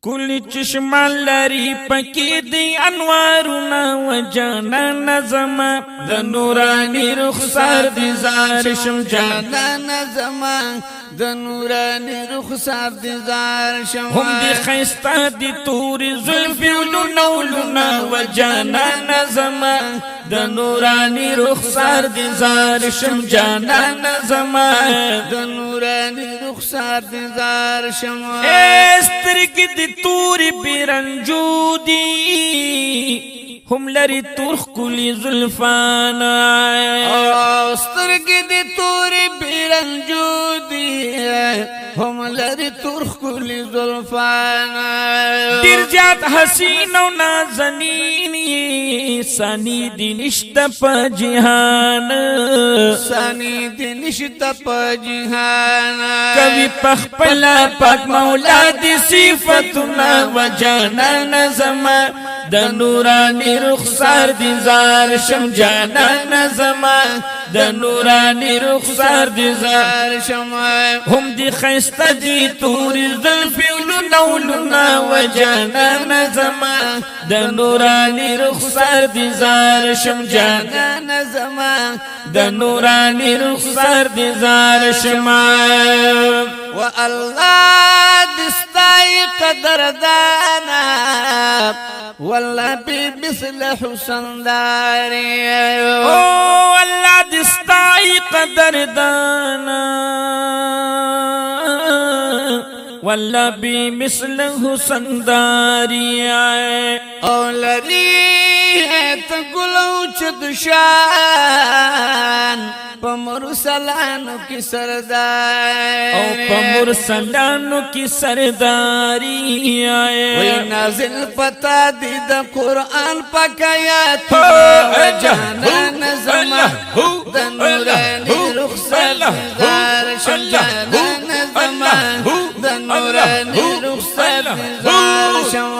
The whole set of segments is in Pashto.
کلی چشمان لري پکی دی انوارنا و جانان زما د نورانی رخسار دی زار شم جانان زما د نورانی رخسار دی زار شم هم دی خیستا دی توری زلفی ولونا و جانان زما د نورانی رخسار دی زار شم جانان زما د نورانی رخسار دی زار شم استرګ دی توری بیرنجو دی هم لري ترخ کلی زلفانا استرګ دی توری بیرنجو دی هم لري ترخ کلی زلفانا ډیر زیات حسین او نازنین سانی دی نشته په جهان سانی دی نشته په جهان کوي پخپلا پاک مولا دی صفاتنا و جانان زما د نورانی رخسار دی زار شم جانان زما د نورانی رخسار دی زار شم هم دی خیسته دی توری زلفی ولونا و جانان زما د نورانی رخسار دی زار شم جانان زما د نورانی رخسار دی زار شم و الله دستای قدر دانا والله بمثل حسن داري او الله دستای قدر دانا والله بمثل حسن داري او لري تقولو چدشان پمرسلانو کی سردار او پمرسلانو کی سرداری وی نازل پتا دی دا قرآن پاک آیات جانان زما دا نورانی رخصت زار شم جانان زما دا نورانی رخصت زار شم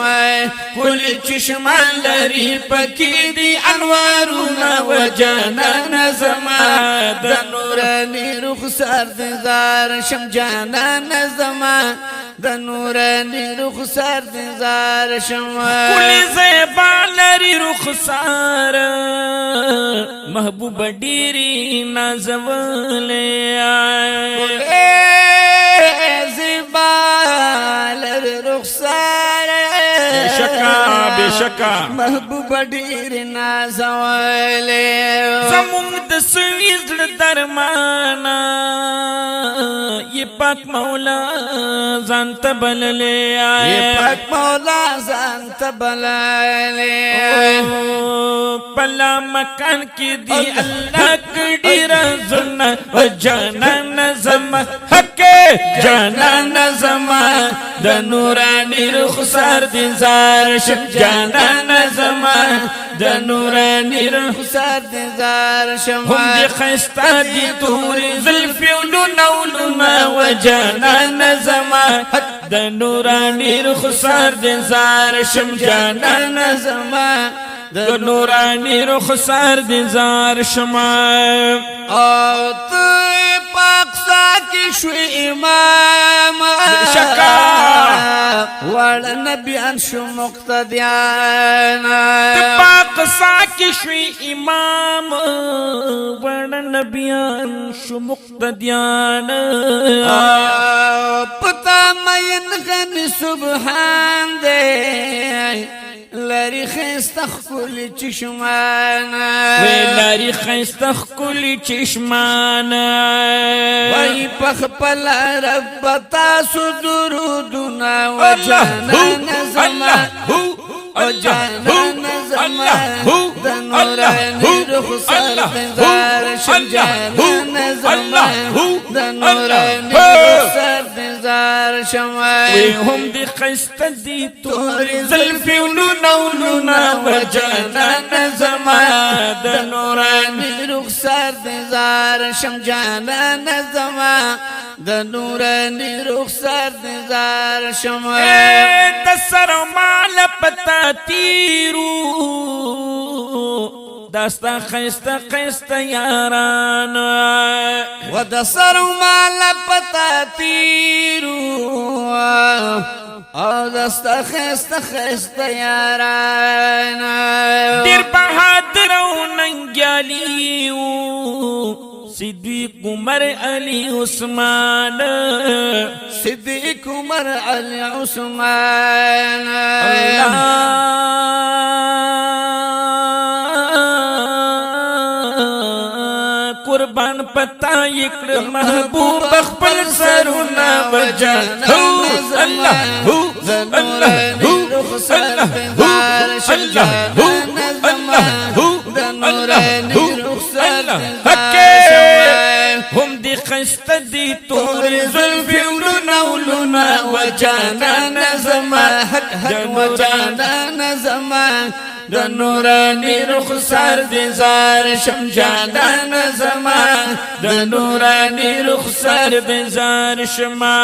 کل چشمان لري پکی دی انوارنا و جانان زما د نورانی رخسار دی زار شم جانان زما د نورانی رخسار دی زار شم کلی زیبا لري رخسار محبوب ډیری نازولې زیبا لري رخسار بشکا محبوب ډیر نازولې زمونږ د سویزړه درمانا یہ پاک مولا ځان ته بللې یہ پاک مولا ځان ته بللې پلا مکان کې دی الله کډی رزنا و جانان زما حق جانان زما د نورانی رخسار دی زار شم جانان زما د نورانی رخسار دی زار شم هم دی خیستا دی توری زلفی ولونا و جانان زما د نورانی رخسار دی زار شم جانان زما د نورانی رخسار دی زار شم او تو پاک ساکی شوی امام شکا وړ نبیان شو مقتدیان پاک ساکی شوی امام وړ نبیان شو مقتدیان پتا مین غن سبحان دے لری خیست خکل چشمان وی لری خیست خکل چشمان وی پخپلا رب تاسو درودنا و جانان زما و جانان زما د نورانی رخسار زار شم جانان زما د نورانی رخسار زار شم وی هم دی خیست دی توری زلفی ولونا و جانان زما د نورانی رخسار زار شم جانان زما د نورانی رخسار زار شم د سر مال پتا تیرو داستا خیستا یاران و د سر مال پتا تیرو او دستا خستا خستا یارانا دیر بہادر و ننگیالی و صدیق عمر علی عثمان صدیق عمر علی عثمان قربان پتا یکر محبوب اخبر سرونا وجان اللہ هم دی خست دی تور زلفی ولونا ولونا وجانا نظما وجانا نظما د نورانی رخسار دی زار شم جانا نظما د نورانی رخسار دی زار شما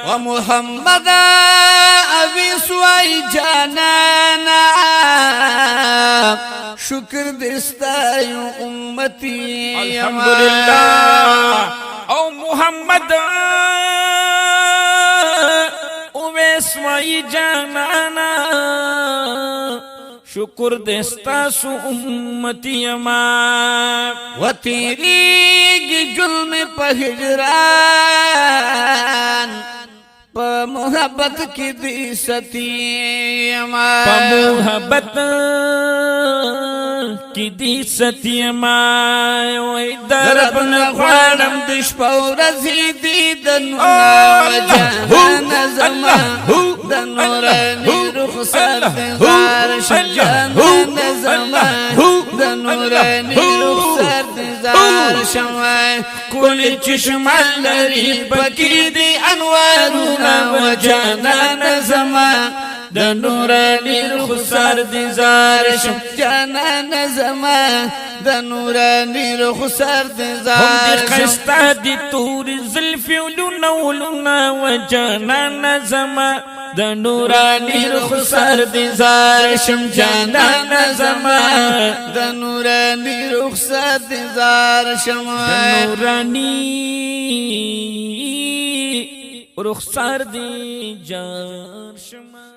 و محمد ابی سوائی جانانا شکر دستایو امتی الحمدللہ او محمد اویس وائی جانانا شکر دستا سو امتی اما و تیری گی جلم پہ ہجران پا محبت کی دی ستی اما پا محبت کی دی ستی اما وی درب نخوانم دش پورزی دی دنونا جانا نظما دنورانی رخصت زار شجانا نظما دنورانی رخصت زار شمع کل چشمان لری پکی دی انوارونا وجانا نظما د نورانی رخسار دی زار شم جانا نظما د نورانی رخسار دی زار هم دی خستا دی تور زلفی ولونا ولونا وجانا نظما د نورانی رخسار دی زار شم جانا نظما د نورانی رخسار دی زار شم د نورانی رخسار دی جار شم